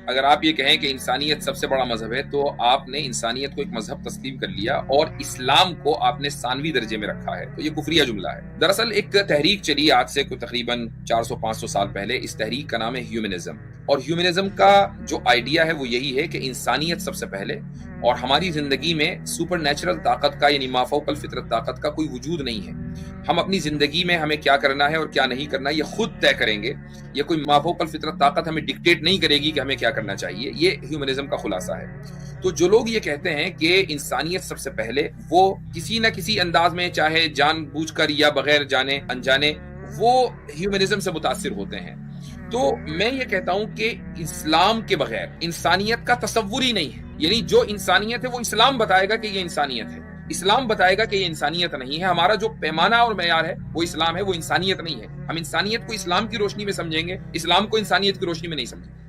अगर आप ये कहें कि इंसानियत सबसे बड़ा मजहब है, तो आपने इंसानियत को एक मजहब तस्लीम कर लिया और इस्लाम को आपने सानवी दर्जे में रखा है, तो ये कुफरिया जुमला है। दरअसल एक तहरीक चली आज से कुछ तकरीबन 400-500 साल पहले। इस तहरीक का नाम है ह्यूमनिज्म, और ह्यूमनिज्म का जो आइडिया है वो यही है कि इंसानियत सबसे पहले, और हमारी जिंदगी में सुपर नेचुरल ताकत का यानी माफौकल फितरत ताकत का कोई वजूद नहीं है। हम अपनी जिंदगी में हमें क्या करना है और क्या नहीं करना ये खुद तय करेंगे। ये कोई माफौकल फितरत ताकत हमें डिक्टेट नहीं करेगी कि हमें क्या करना चाहिए। ये ह्यूमनिज्म का खुलासा है। तो जो लोग ये कहते हैं कि इंसानियत सबसे पहले, वो किसी ना किसी अंदाज में, चाहे जानबूझकर या बगैर जाने अनजाने, वो ह्यूमनिज्म से मुतासिर होते हैं। तो मैं ये कहता हूं कि इस्लाम के बगैर इंसानियत का तसव्वुर ही नहीं है। यानी जो इंसानियत है वो इस्लाम बताएगा कि ये इंसानियत है, इस्लाम बताएगा कि ये इंसानियत नहीं है। हमारा जो पैमाना और मेयार है वो इस्लाम है, वो इंसानियत नहीं है। हम इंसानियत को इस्लाम की रोशनी में समझेंगे, इस्लाम को इंसानियत की रोशनी में नहीं समझेंगे।